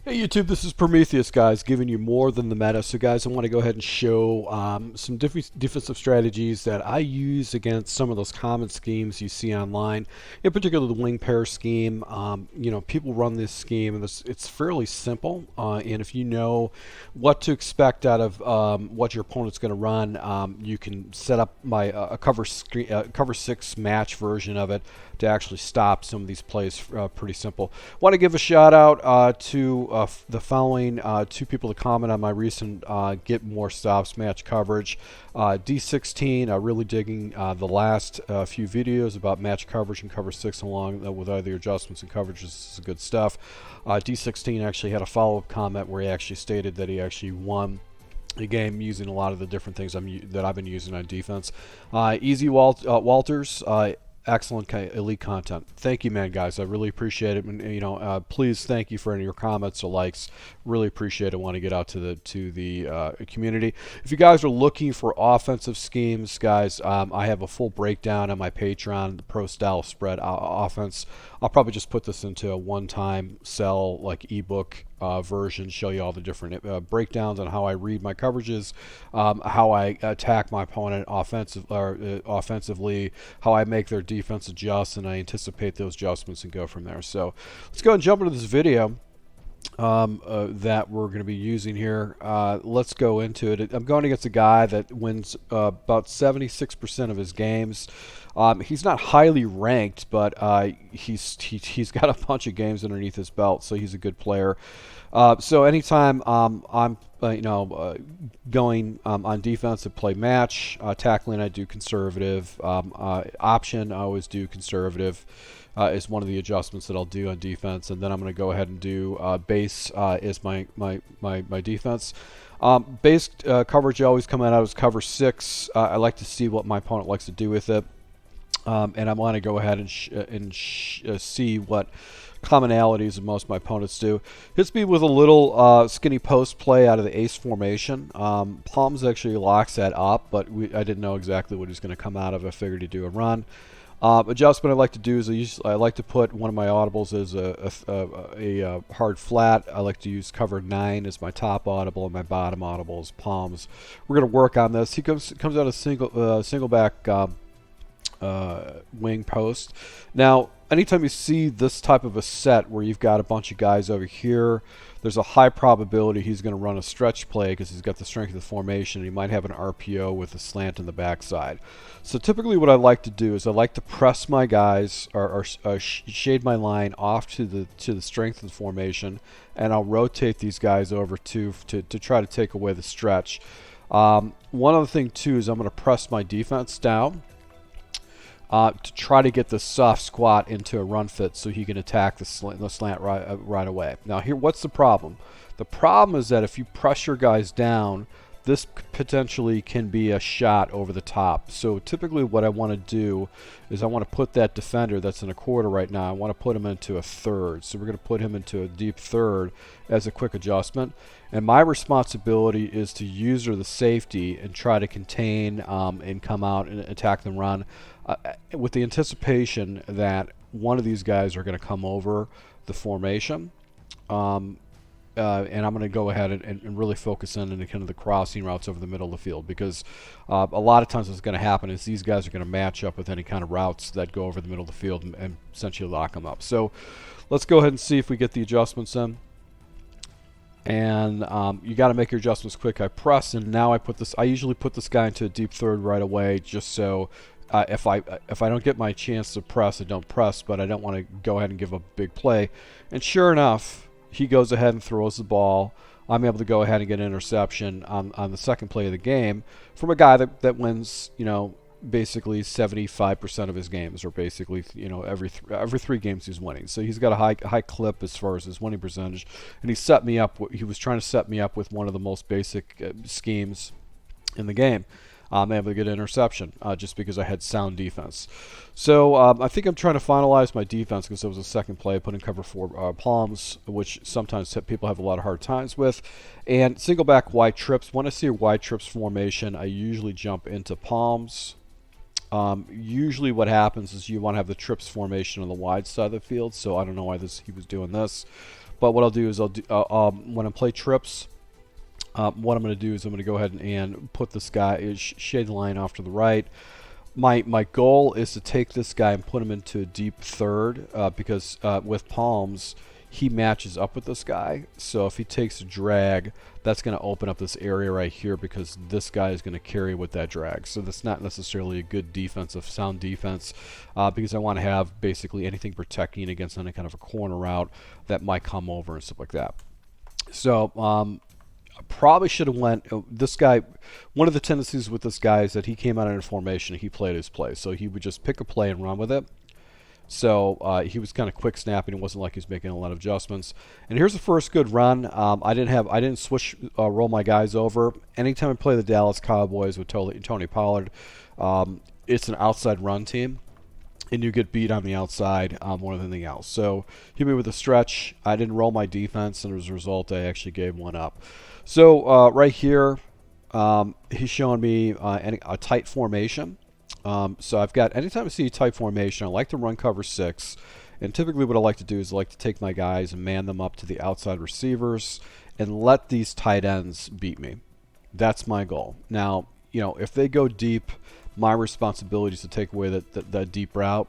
Hey YouTube, this is Prometheus, guys, giving you more than the meta. So guys, I want to go ahead and show some defensive strategies that I use against some of those common schemes you see online, in particular the wing pair scheme. You know, people run this scheme and it's fairly simple, and if you know what to expect out of what your opponent's going to run, you can set up a cover 6 match version of it to actually stop some of these plays. Pretty simple. Want to give a shout out to the following two people to comment on my recent Get More Stops match coverage. D16, really digging the last few videos about match coverage and cover 6 along with other adjustments and coverages. This is good stuff. D16 actually had a follow-up comment where he actually stated that he actually won the game using a lot of the different things that I've been using on defense. Easy Walters, excellent elite content. Thank you, man, guys. I really appreciate it. And you know, please thank you for any of your comments or likes. Really appreciate it. Want to get out to the community. If you guys are looking for offensive schemes, guys, I have a full breakdown on my Patreon, the pro style spread offense. I'll probably just put this into a one-time sell like ebook version, show you all the different breakdowns on how I read my coverages, how I attack my opponent offensively, how I make their defense adjust, and I anticipate those adjustments and go from there. So let's go and jump into this video that we're going to be using here. Let's go into it. I'm going against a guy that wins about 76% of his games. He's not highly ranked, but he's got a bunch of games underneath his belt, so he's a good player. So anytime I'm going on defense to play match, tackling I do conservative, option I always do conservative. Is one of the adjustments that I'll do on defense, and then I'm going to go ahead and do base is my defense. Base coverage always come out as cover 6. I like to see what my opponent likes to do with it, and I want to go ahead and see what commonalities of most of my opponents do. Hits me with a little skinny post play out of the ace formation. Palms actually locks that up, but I didn't know exactly what he's going to come out of. I figured he'd do a run. Adjustment I like to do is I like to put one of my audibles as a hard flat. I like to use cover 9 as my top audible and my bottom audible as palms. We're going to work on this. He comes out a single back wing post. Now, anytime you see this type of a set where you've got a bunch of guys over here, there's a high probability he's going to run a stretch play because he's got the strength of the formation. He might have an RPO with a slant in the backside. So typically what I like to do is I like to press my guys or shade my line off to the strength of the formation, and I'll rotate these guys over to try to take away the stretch. One other thing too is I'm going to press my defense down to try to get the soft squat into a run fit so he can attack the slant right away. Now here, what's the problem? The problem is that if you pressure guys down, this potentially can be a shot over the top. So typically what I want to do is I want to put that defender that's in a quarter right now, I want to put him into a third. So we're going to put him into a deep third as a quick adjustment. And my responsibility is to user the safety and try to contain and come out and attack the run with the anticipation that one of these guys are going to come over the formation. And I'm going to go ahead and really focus in kind of the crossing routes over the middle of the field, because a lot of times what's going to happen is these guys are going to match up with any kind of routes that go over the middle of the field and essentially lock them up. So let's go ahead and see if we get the adjustments in. And you got to make your adjustments quick. I press, and now I usually put this guy into a deep third right away, just so if I don't get my chance to press, I don't press, but I don't want to go ahead and give a big play. And sure enough, he goes ahead and throws the ball. I'm able to go ahead and get an interception on the second play of the game from a guy that wins, you know, basically 75% of his games, or basically, you know, every 3 games he's winning. So he's got a high clip as far as his winning percentage, and he set me up. He was trying to set me up with one of the most basic schemes in the game. I'm able to get an interception just because I had sound defense. So I think I'm trying to finalize my defense because it was a second play. I put in cover 4 palms, which sometimes people have a lot of hard times with. And single back wide trips. When I see a wide trips formation, I usually jump into palms. Usually what happens is you want to have the trips formation on the wide side of the field. So I don't know why he was doing this. But what I'll do is when I play trips, what I'm going to do is I'm going to go ahead and put this guy, shade the line off to the right. My goal is to take this guy and put him into a deep third because with palms, he matches up with this guy. So if he takes a drag, that's going to open up this area right here because this guy is going to carry with that drag. So that's not necessarily a good defensive, sound defense because I want to have basically anything protecting against any kind of a corner route that might come over and stuff like that. So I probably should have went, this guy, one of the tendencies with this guy is that he came out in a formation and he played his play. So he would just pick a play and run with it. So he was kind of quick snapping. It wasn't like he was making a lot of adjustments. And here's the first good run. I didn't switch, roll my guys over. Anytime I play the Dallas Cowboys with Tony Pollard, it's an outside run team, and you get beat on the outside more than anything else. So he hit me with a stretch. I didn't roll my defense, and as a result, I actually gave one up. So right here, he's showing me a tight formation. So I've got, anytime I see a tight formation, I like to run cover 6. And typically what I like to do is I like to take my guys and man them up to the outside receivers and let these tight ends beat me. That's my goal. Now, you know, if they go deep, my responsibility is to take away that deep route.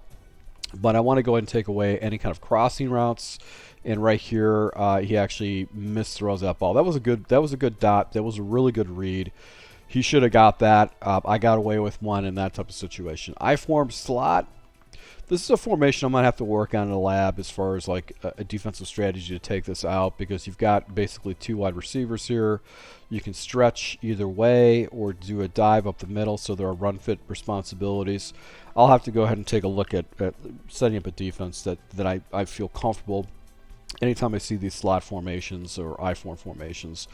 But I want to go ahead and take away any kind of crossing routes. And right here, he actually misthrows that ball. That was a good dot. That was a really good read. He should have got that. I got away with one in that type of situation. I formed slot. This is a formation I'm going to have to work on in the lab as far as like a defensive strategy to take this out, because you've got basically 2 wide receivers here. You can stretch either way or do a dive up the middle, so there are run fit responsibilities. I'll have to go ahead and take a look at setting up a defense that I feel comfortable anytime I see these slot formations or I-form formations.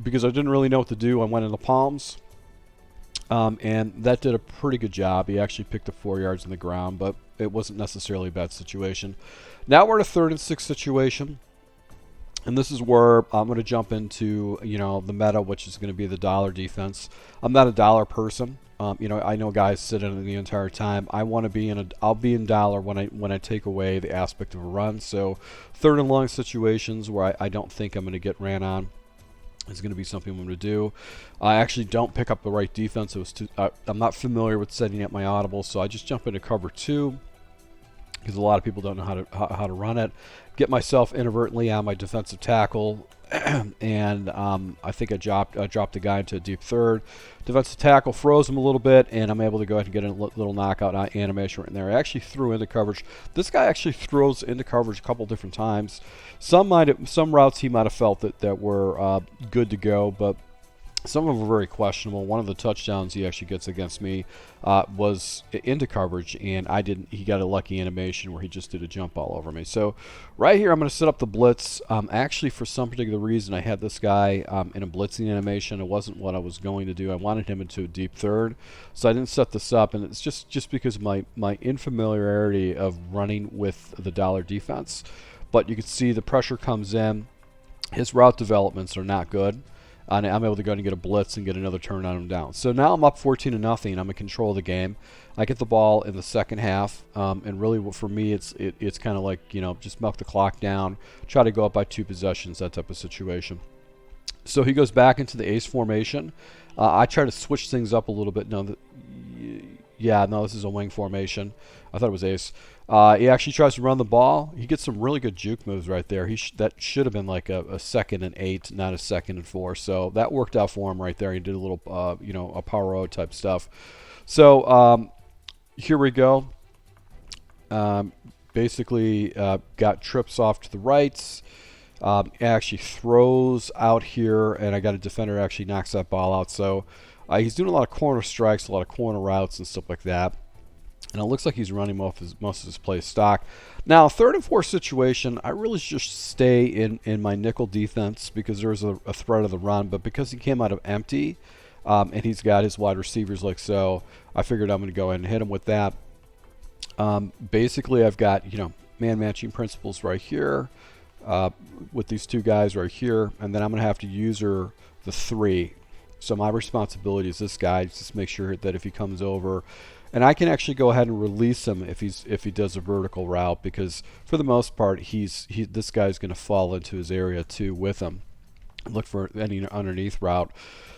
Because I didn't really know what to do, I went into palms, and that did a pretty good job. He actually picked up 4 yards on the ground, but it wasn't necessarily a bad situation. Now we're in a 3rd and 6 situation, and this is where I'm going to jump into, you know, the meta, which is going to be the dollar defense. I'm not a dollar person. You know, I know guys sit in it the entire time. I want to be in I'll be in dollar when I take away the aspect of a run. So 3rd and long situations where I don't think I'm going to get ran on is going to be something I'm going to do. I actually don't pick up the right defense. It was I'm not familiar with setting up my audible, so I just jump into cover 2 because a lot of people don't know how to run it. Get myself inadvertently on my defensive tackle, and I think I dropped the guy into a deep third. Defensive tackle froze him a little bit, and I'm able to go ahead and get a little knockout animation right in there. I actually threw into coverage. This guy actually throws into coverage a couple different times. Some routes he might have felt that were good to go, but some of them were very questionable. One of the touchdowns he actually gets against me was into coverage, and he got a lucky animation where he just did a jump ball over me. So right here I'm going to set up the blitz. Actually, for some particular reason, I had this guy in a blitzing animation. It wasn't what I was going to do. I wanted him into a deep third, so I didn't set this up, and it's just because of my infamiliarity of running with the dollar defense. But you can see the pressure comes in. His route developments are not good. And I'm able to go and get a blitz and get another turn on him down. So now I'm up 14-0. I'm in control of the game. I get the ball in the second half, and really for me it's kind of like, you know, just milk the clock down, try to go up by 2 possessions, that type of situation. So he goes back into the ace formation. I try to switch things up a little bit. No, this is a wing formation. I thought it was ace. He actually tries to run the ball. He gets some really good juke moves right there. That should have been like a 2nd and 8, not a 2nd and 4. So that worked out for him right there. He did a little, a power type stuff. So here we go. Basically got trips off to the right. Actually throws out here, and I got a defender actually knocks that ball out. So he's doing a lot of corner strikes, a lot of corner routes and stuff like that. And it looks like he's running most of his plays stock. Now, 3rd and 4 situation, I really just stay in my nickel defense because there's a threat of the run. But because he came out of empty, and he's got his wide receivers like so, I figured I'm going to go ahead and hit him with that. Basically, I've got, you know, man matching principles right here with these 2 guys right here. And then I'm going to have to user the 3. So my responsibility is this guy, just make sure that if he comes over and I can actually go ahead and release him if he does a vertical route, because for the most part this guy's going to fall into his area too with him. Look for any underneath route.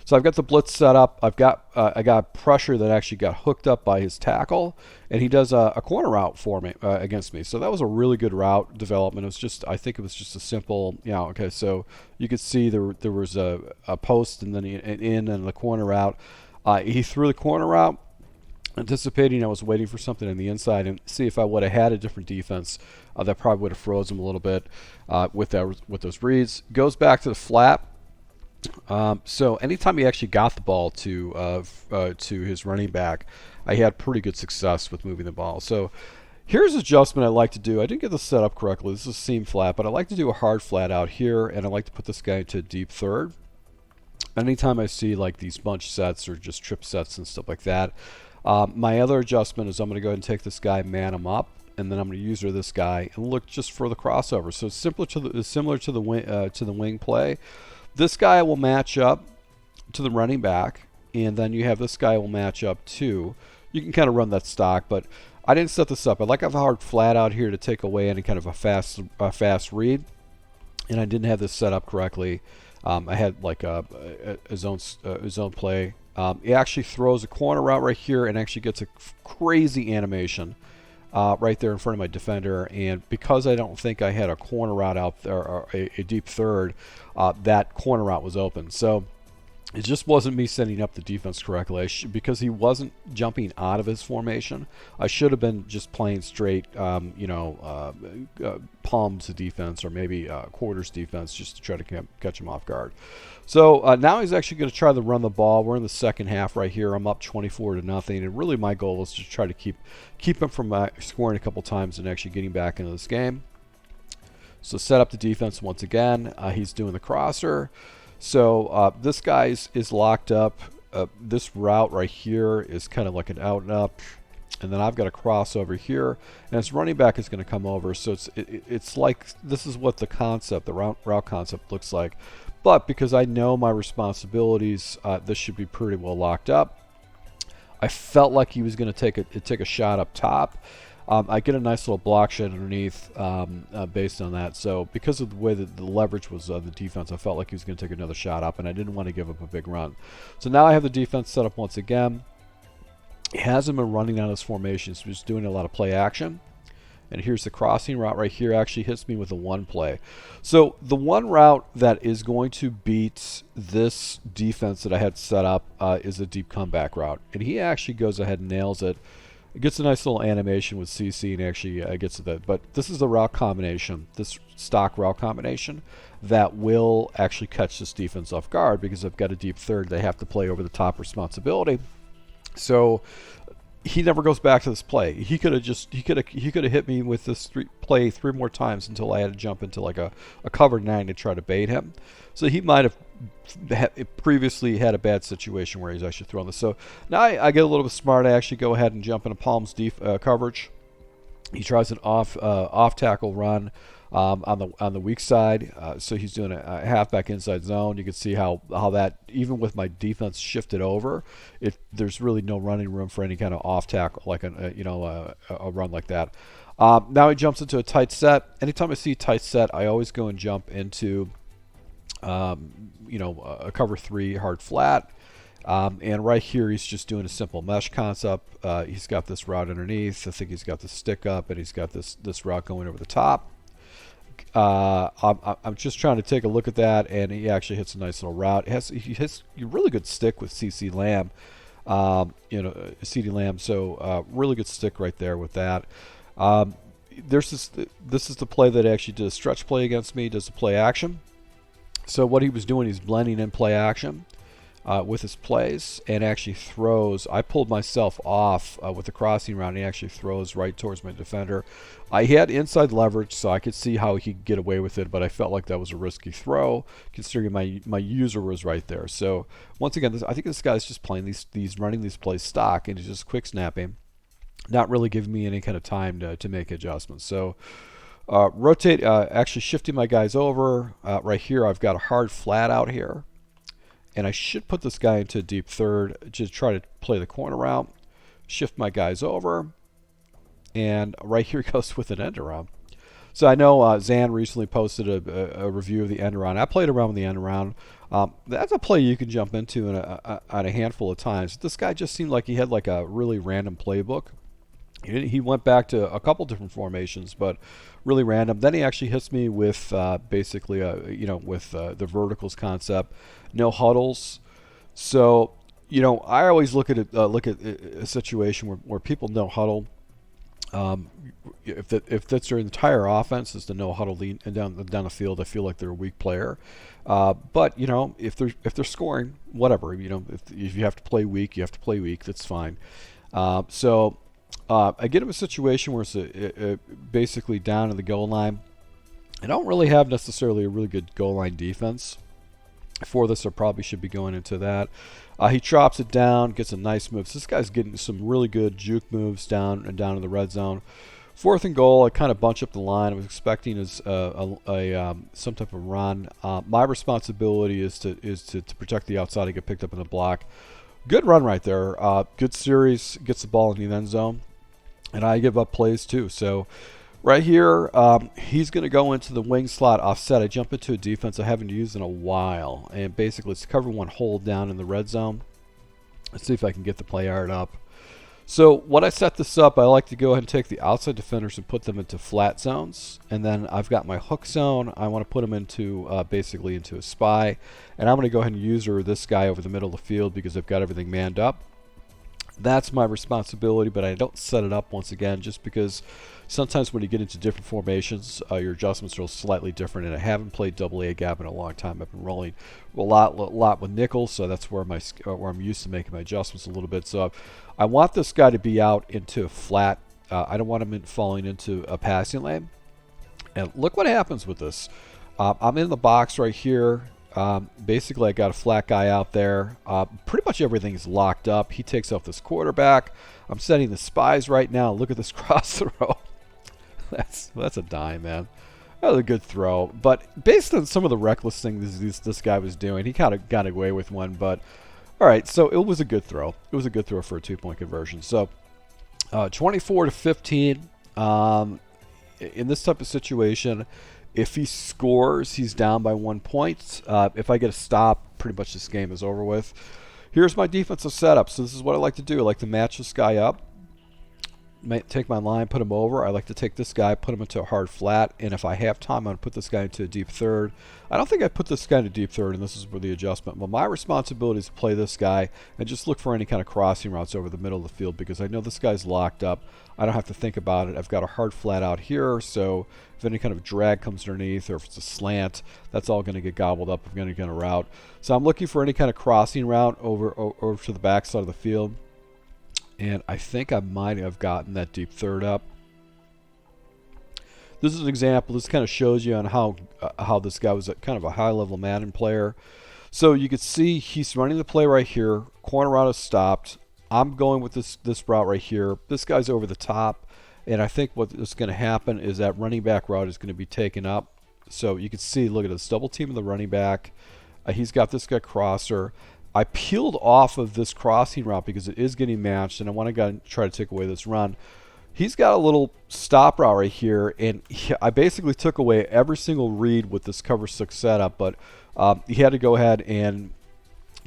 So I've got the blitz set up. I got pressure that actually got hooked up by his tackle, and he does a corner route for me against me. So that was a really good route development. It was just, I think it was just a simple, okay. So you could see there was a post and then in the corner route. He threw the corner route, anticipating I was waiting for something on the inside, and see if I would have had a different defense, that probably would have froze him a little bit with those reads. Goes back to the flat. So anytime he actually got the ball to his running back, I had pretty good success with moving the ball. So here's an adjustment I like to do. I didn't get this set up correctly. This is a seam flat, but I like to do a hard flat out here, and I like to put this guy into a deep third. Anytime I see like these bunch sets or just trip sets and stuff like that, my other adjustment is I'm going to go ahead and take this guy, man him up, and then I'm going to user this guy and look just for the crossover. So it's similar to the wing play. This guy will match up to the running back, and then you have this guy will match up too. You can kind of run that stock, but I didn't set this up. I like to have a hard flat out here to take away any kind of a fast read, and I didn't have this set up correctly. I had like a zone play. He actually throws a corner route right here and actually gets a crazy animation right there in front of my defender, and because I don't think I had a corner route out there, or a deep third, that corner route was open. So it just wasn't me setting up the defense correctly. Because he wasn't jumping out of his formation, I should have been just playing straight, palms defense, or maybe quarters defense, just to try to catch him off guard. So now he's actually going to try to run the ball. We're in the second half right here. I'm up 24-0, and really my goal is to try to keep him from scoring a couple times and actually getting back into this game. So set up the defense once again. He's doing the crosser. So this guy is locked up. This route right here is kind of like an out and up, and then I've got a crossover here, and his running back is going to come over. So it's like, this is what the route concept looks like. But because I know my responsibilities, this should be pretty well locked up. I felt like he was going to take a shot up top. I get a nice little block shot underneath based on that. So because of the way that the leverage was on the defense, I felt like he was going to take another shot up, and I didn't want to give up a big run. So now I have the defense set up once again. He hasn't been running out of his formations. He's just doing a lot of play action. And here's the crossing route right here. Actually hits me with a one play. So the one route that is going to beat this defense that I had set up is a deep comeback route. And he actually goes ahead and nails it. It gets a nice little animation with CC and actually gets to that. But this is the route combination, this stock route combination, that will actually catch this defense off guard, because I've got a deep third. They have to play over the top responsibility. So he never goes back to this play. He could have hit me with this play three more times until I had to jump into like a cover 9 to try to bait him. So he might have previously had a bad situation where he's actually thrown this. So now I get a little bit smart. I actually go ahead and jump into Palm's coverage. He tries an off tackle run on the weak side. So he's doing a halfback inside zone. You can see how that, even with my defense shifted over, there's really no running room for any kind of off tackle, like a run like that. Now he jumps into a tight set. Anytime I see a tight set, I always go and jump into a cover 3 hard flat. And right here, he's just doing a simple mesh concept. He's got this route underneath. I think he's got the stick up, and he's got this route going over the top. I'm just trying to take a look at that, and he actually hits a nice little route. He hits a really good stick with CC Lamb, CD Lamb. So really good stick right there with that. This is the play that actually did a stretch play against me. Does a play action. So what he was doing, he's blending in play action with his plays, and actually throws. I pulled myself off with the crossing route, and he actually throws right towards my defender. I had inside leverage, so I could see how he could get away with it, but I felt like that was a risky throw, considering my user was right there. So once again, I think this guy's just playing these running these plays stock, and he's just quick snapping, not really giving me any kind of time to make adjustments. So rotate, actually shifting my guys over. Right here, I've got a hard flat out here. And I should put this guy into a deep third to try to play the corner route. shift my guys over, and right here goes with an end around. So I know Zan recently posted a review of the end around. I played around with the end around. That's a play you can jump into on a handful of times. This guy just seemed like he had like a really random playbook. He went back to a couple different formations, but really random. Then he actually hits me with basically, with the verticals concept, no huddles. So, I always look at a situation where people no huddle. If that's their entire offense is to no huddle lean and down the field, I feel like they're a weak player. But if they're scoring, whatever. If you have to play weak, you have to play weak. That's fine. So I get him a situation where it's basically down to the goal line. I don't really have necessarily a really good goal line defense for this. I probably should be going into that. He chops it down, gets a nice move. So this guy's getting some really good juke moves down in the red zone. 4th and goal, I kind of bunch up the line. I was expecting some type of run. My responsibility is to protect the outside and get picked up in the block. Good run right there. Good series, gets the ball in the end zone. And I give up plays too. So right here, he's going to go into the wing slot offset. I jump into a defense I haven't used in a while. And basically, it's cover one hold down in the red zone. Let's see if I can get the play art up. So when I set this up, I like to go ahead and take the outside defenders and put them into flat zones. And then I've got my hook zone. I want to put them into basically into a spy. And I'm going to go ahead and user this guy over the middle of the field because I've got everything manned up. That's my responsibility, but I don't set it up once again just because sometimes when you get into different formations, your adjustments are slightly different, and I haven't played double A gap in a long time. I've been rolling a lot with nickels, so that's where I'm used to making my adjustments a little bit. So I want this guy to be out into a flat. I don't want him falling into a passing lane. And look what happens with this. I'm in the box right here. Basically, I got a flat guy out there. Pretty much everything's locked up. He takes off this quarterback. I'm setting the spies right now. Look at this cross throw. That's a dime, man. That was a good throw. But based on some of the reckless things this guy was doing, he kind of got away with one. But all right, so it was a good throw. It was a good throw for a 2-point conversion. So 24-15. In this type of situation, if he scores, he's down by 1 point. If I get a stop, pretty much this game is over with. Here's my defensive setup. So this is what I like to do. I like to match this guy up. Take my line, put him over. I like to take this guy, put him into a hard flat. And if I have time, I'm going to put this guy into a deep third. I don't think I put this guy into deep third, and this is where the adjustment. But my responsibility is to play this guy and just look for any kind of crossing routes over the middle of the field because I know this guy's locked up. I don't have to think about it. I've got a hard flat out here, so if any kind of drag comes underneath or if it's a slant, that's all going to get gobbled up. I'm going to get a route. So I'm looking for any kind of crossing route over to the backside of the field. And I think I might have gotten that deep third up. This is an example. This kind of shows you on how this guy was kind of a high-level Madden player. So you can see he's running the play right here. Corner route is stopped. I'm going with this route right here. This guy's over the top. And I think what's going to happen is that running back route is going to be taken up. So you can see, look at this double team of the running back. He's got this guy crosser. I peeled off of this crossing route because it is getting matched, and I want to try to take away this run. He's got a little stop route right here, and I basically took away every single read with this cover 6 setup, but he had to go ahead and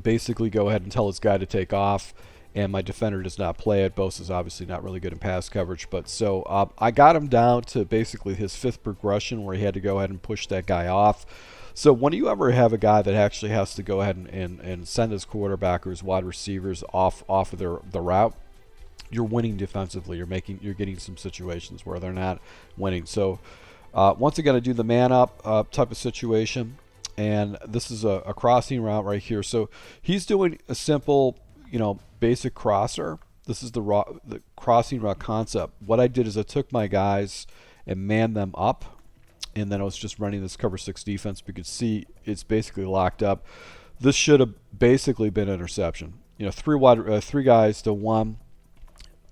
basically tell his guy to take off, and my defender does not play it. Bose is obviously not really good in pass coverage, but so I got him down to basically his 5th progression where he had to go ahead and push that guy off. So when you ever have a guy that actually has to go ahead and send his quarterback or his wide receivers off of the route, you're winning defensively. You're getting some situations where they're not winning. So once again, I do the man up type of situation, and this is a crossing route right here. So he's doing a simple, basic crosser. This is the crossing route concept. What I did is I took my guys and manned them up. And then I was just running this cover 6 defense. We could see it's basically locked up. This should have basically been interception. 3 guys to 1.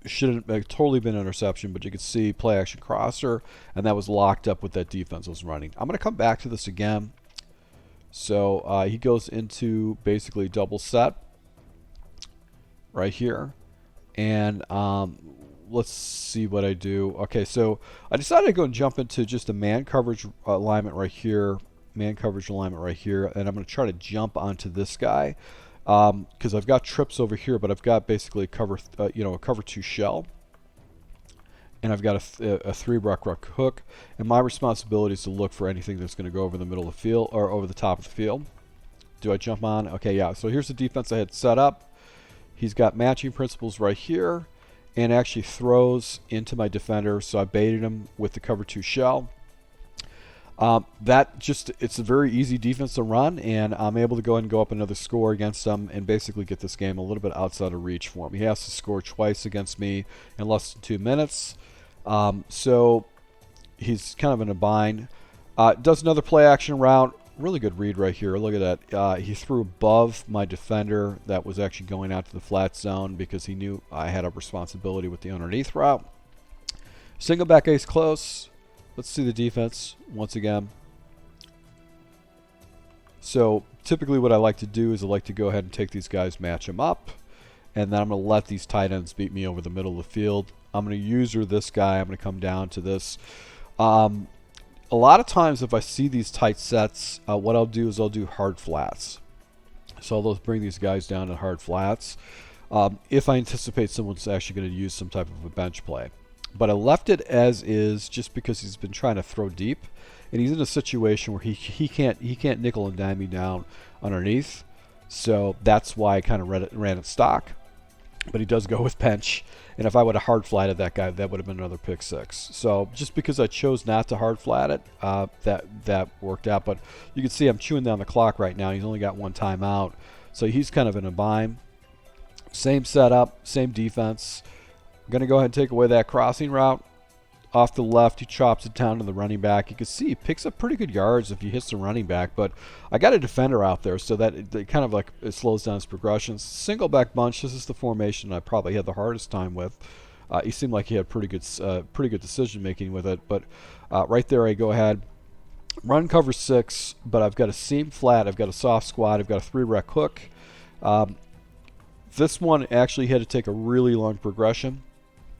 Shouldn't have totally been interception, but you could see play action crosser, and that was locked up with that defense I was running. I'm going to come back to this again. So he goes into basically double set right here. and let's see what I do. Okay, so I decided to go and jump into just a man coverage alignment right here, and I'm going to try to jump onto this guy because I've got trips over here, but I've got basically a cover 2 shell, and I've got a 3 ruck hook, and my responsibility is to look for anything that's going to go over the middle of the field or over the top of the field. Do I jump on? Okay, yeah. So here's the defense I had set up. He's got matching principles right here, and actually throws into my defender. So I baited him with the cover 2 shell. It's a very easy defense to run, and I'm able to go ahead and go up another score against him and basically get this game a little bit outside of reach for him. He has to score twice against me in less than 2 minutes. So he's kind of in a bind. Does another play action route. Really good read right here. Look at that. He threw above my defender that was actually going out to the flat zone because he knew I had a responsibility with the underneath route. Single back ace close. Let's see the defense once again. So typically what I like to do is I like to go ahead and take these guys, match them up, and then I'm going to let these tight ends beat me over the middle of the field. I'm going to user this guy. I'm going to come down to this. A lot of times if I see these tight sets, what I'll do is I'll do hard flats. So I'll bring these guys down to hard flats if I anticipate someone's actually going to use some type of a bench play. But I left it as is just because he's been trying to throw deep, and he's in a situation where he can't nickel and dime me down underneath. So that's why I kind of ran it stock. But he does go with bench, and if I would have hard flatted that guy, that would have been another pick 6. So just because I chose not to hard flat it, that worked out. But you can see I'm chewing down the clock right now. He's only got 1 timeout, so he's kind of in a bind. Same setup, same defense. I'm going to go ahead and take away that crossing route. Off the left, he chops it down to the running back. You can see he picks up pretty good yards if he hits the running back, but I got a defender out there, so that it kind of like it slows down his progressions. Single back bunch. This is the formation I probably had the hardest time with. He seemed like he had pretty good decision making with it, but right there I go ahead, run cover 6, but I've got a seam flat, I've got a soft squat, I've got a 3 rec hook. This one actually had to take a really long progression.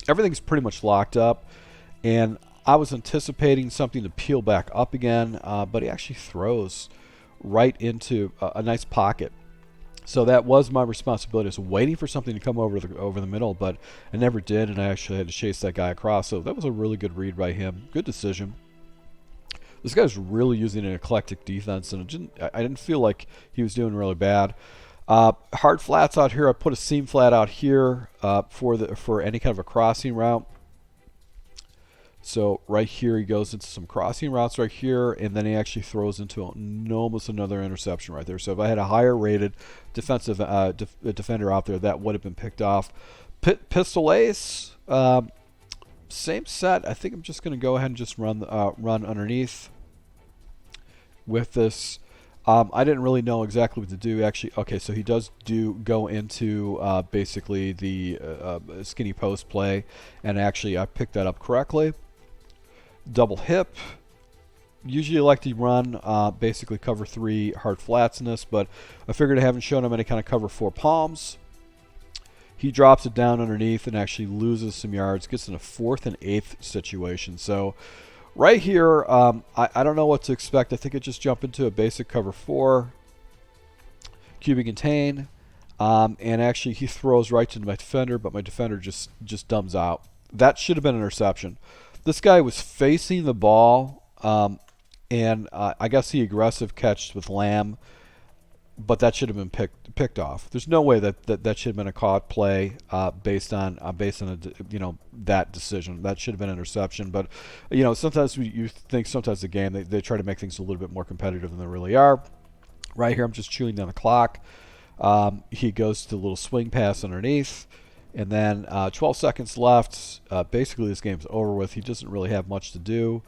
Everything's pretty much locked up. And I was anticipating something to peel back up again, but he actually throws right into a nice pocket. So that was my responsibility. I was waiting for something to come over the middle, but I never did, and I actually had to chase that guy across. So that was a really good read by him. Good decision. This guy's really using an eclectic defense, and I didn't feel like he was doing really bad. Hard flats out here. I put a seam flat out here for any kind of a crossing route. So right here he goes into some crossing routes right here, and then he actually throws into almost another interception right there. So if I had a higher rated defensive defender out there, that would have been picked off. Pistol ace, same set. I think I'm just going to go ahead and just run underneath with this. I didn't really know exactly what to do actually. Okay, so he does go into basically the skinny post play, and actually I picked that up correctly. Double hip. Usually I like to run basically cover 3 hard flats in this, but I figured I haven't shown him any kind of cover 4 palms. He drops it down underneath and actually loses some yards, gets in a 4th and 8th situation. So right here, I don't know what to expect. I think I just jump into a basic cover 4, QB contain, and actually he throws right to my defender, but my defender just dumbs out. That should have been an interception. This guy was facing the ball, and I guess he aggressive catched with Lamb, but that should have been picked off. There's no way that should have been a caught play based on that decision. That should have been an interception. But sometimes you think sometimes the game they try to make things a little bit more competitive than they really are. Right here I'm just chewing down the clock. He goes to a little swing pass underneath. And then 12 seconds left. Basically, this game's over with. He doesn't really have much to do.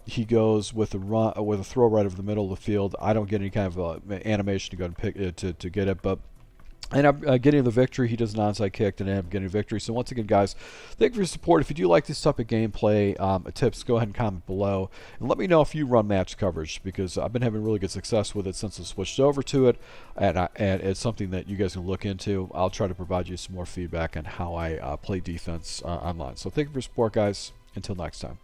He goes with a throw right over the middle of the field. I don't get any kind of animation to go and pick to get it, but And I'm getting the victory. He does an onside kick, and I'm getting a victory. So once again, guys, thank you for your support. If you do like this type of gameplay tips, go ahead and comment below. And let me know if you run match coverage, because I've been having really good success with it since I switched over to it. And it's something that you guys can look into. I'll try to provide you some more feedback on how I play defense online. So thank you for your support, guys. Until next time.